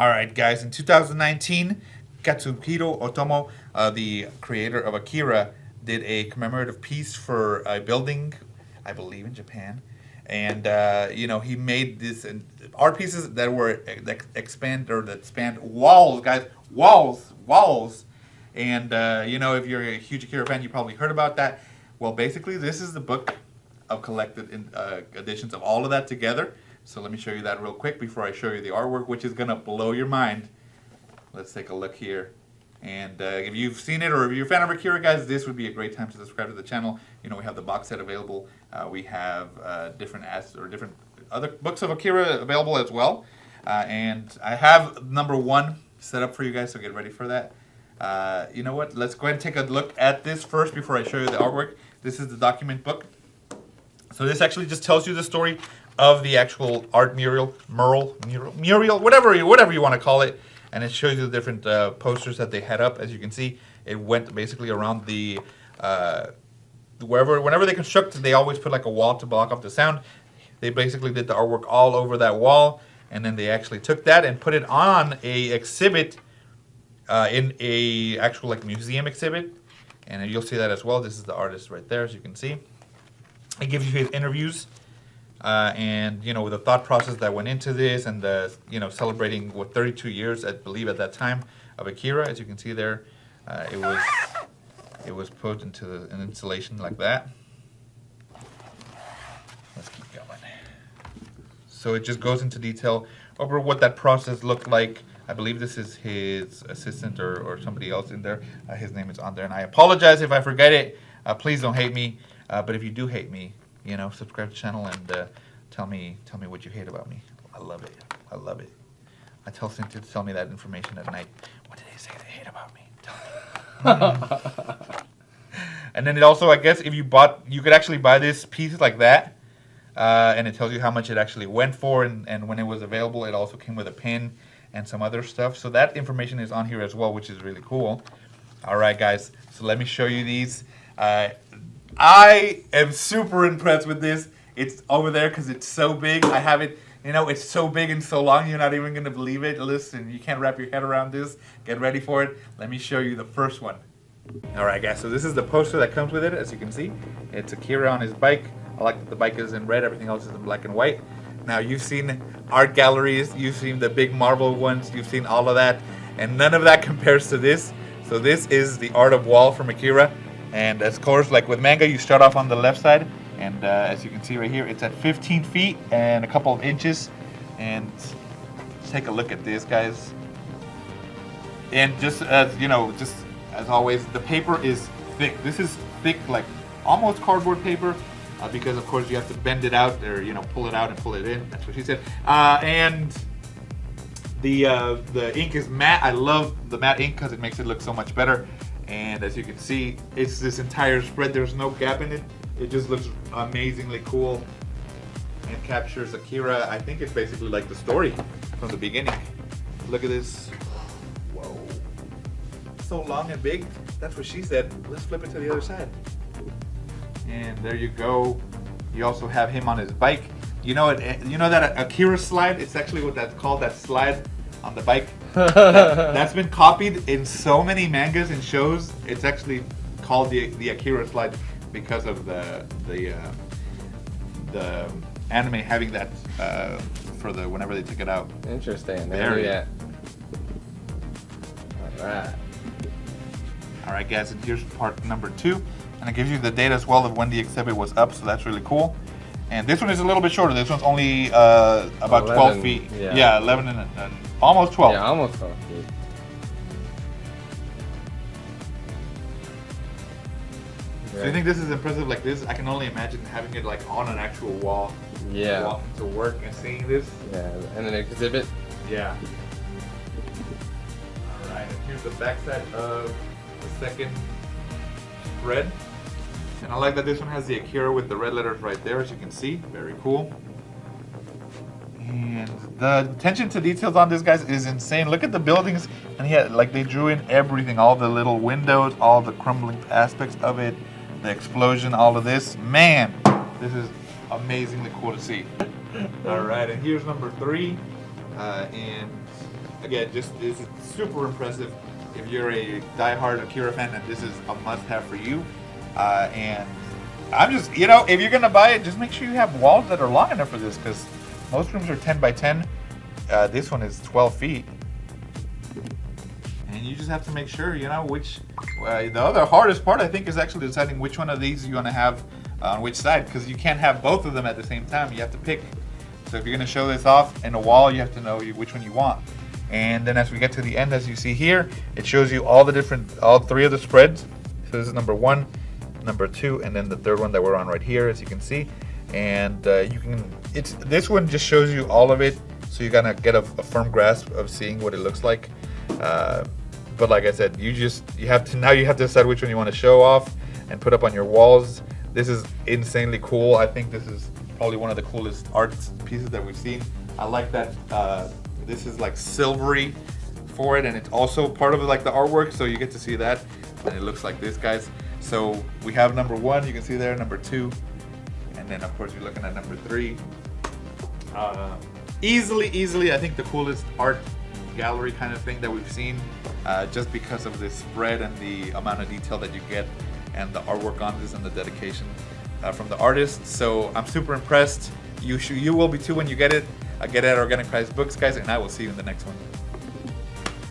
All right, guys. In 2019, Katsuhiro Otomo, the creator of Akira, did a commemorative piece for a building, I believe in Japan, and he made this art pieces that were that spanned walls, guys, walls, and if you're a huge Akira fan, you probably heard about that. Well, basically, this is the book of collected editions of all of that together. So let me show you that real quick before I show you the artwork, which is gonna blow your mind. Let's take a look here. And if you've seen it or if you're a fan of Akira, guys, this would be a great time to subscribe to the channel. We have the box set available. We have different other books of Akira available as well. And I have number 1 set up for you guys, so get ready for that. You know what? Let's go ahead and take a look at this first before I show you the artwork. This is the document book. So this actually just tells you the story of the actual art mural, whatever you want to call it. And it shows you the different posters that they had up. As you can see, it went basically around the whenever they construct, they always put like a wall to block off the sound. They basically did the artwork all over that wall, and then they actually took that and put it on a exhibit in a actual like museum exhibit, and you'll see that as well. This is the artist right there, as you can see. It gives you his interviews. And the thought process that went into this, and the celebrating 32 years, I believe, at that time of Akira. As you can see there, it was put into an installation like that. Let's keep going. So it just goes into detail over what that process looked like. I believe this is his assistant or somebody else in there. His name is on there, and I apologize if I forget it. Please don't hate me. But if you do hate me, subscribe to the channel and tell me what you hate about me. I love it. I love it. I tell Cynthia to tell me that information at night. What did they say they hate about me? Tell me. And then it also, I guess, if you could actually buy this piece like that, and it tells you how much it actually went for, and when it was available. It also came with a pin and some other stuff. So that information is on here as well, which is really cool. All right, guys. So let me show you these. I am super impressed with this. It's over there because it's so big. I have it, it's so big and so long, you're not even going to believe it. Listen, you can't wrap your head around this. Get ready for it. Let me show you the first one. All right, guys, so this is the poster that comes with it. As you can see, it's Akira on his bike. I like that the bike is in red. Everything else is in black and white. Now, you've seen art galleries. You've seen the big marble ones. You've seen all of that. And none of that compares to this. So this is the art of wall from Akira. And of course, like with manga, you start off on the left side, and as you can see right here, it's at 15 feet and a couple of inches. And take a look at this, guys. And just as just as always, the paper is thick. This is thick, like almost cardboard paper, because of course you have to bend it out or pull it out and pull it in. That's what she said. And the ink is matte. I love the matte ink because it makes it look so much better. And as you can see, it's this entire spread. There's no gap in it. It just looks amazingly cool and captures Akira. I think it's basically like the story from the beginning. Look at this. Whoa. So long and big. That's what she said. Let's flip it to the other side. And there you go. You also have him on his bike. You know that Akira slide? It's actually what that's called, that slide on the bike. That's been copied in so many mangas and shows. It's actually called the Akira slide because of the anime having that for the whenever they took it out. Interesting. There you go. All right, guys, and here's part number 2, and it gives you the date as well of when the exhibit was up, so that's really cool. And this one is a little bit shorter. This one's only about 12 feet. Yeah, 11 and almost 12. Yeah, almost 12 feet. So you think this is impressive like this? I can only imagine having it like on an actual wall. Yeah. Walking to work and seeing this. Yeah, and an exhibit. Yeah. All right, and here's the backside of the second spread. And I like that this one has the Akira with the red letters right there, as you can see. Very cool. And the attention to details on this, guys, is insane. Look at the buildings, and they drew in everything, all the little windows, all the crumbling aspects of it, the explosion, all of this. Man, this is amazingly cool to see. All right, and here's number 3, and again, just this is super impressive. If you're a diehard AKIRA fan, then this is a must-have for you. And I'm just, you know, if you're gonna buy it, just make sure you have walls that are long enough for this, because most rooms are 10 by 10. This one is 12 feet. And you just have to make sure, you know, which, the other hardest part, I think, is actually deciding which one of these you want to have on which side, because you can't have both of them at the same time. You have to pick. So if you're going to show this off in a wall, you have to know which one you want. And then as we get to the end, as you see here, it shows you all three of the spreads. So this is number 1, number 2, and then the third one that we're on right here, as you can see. And this one just shows you all of it, so you're gonna get a firm grasp of seeing what it looks like. But like I said, you have to decide which one you want to show off and put up on your walls. This is insanely cool. I think this is probably one of the coolest art pieces that we've seen. I like that this is like silvery for it, and it's also part of like the artwork, so you get to see that, and it looks like this, guys. So we have number 1, you can see there, number 2, and then of course you're looking at number 3. Easily, I think the coolest art gallery kind of thing that we've seen, just because of the spread and the amount of detail that you get, and the artwork on this and the dedication from the artist. So I'm super impressed. You will be too when you get it. Get it at Organic Price Books, guys, and I will see you in the next one.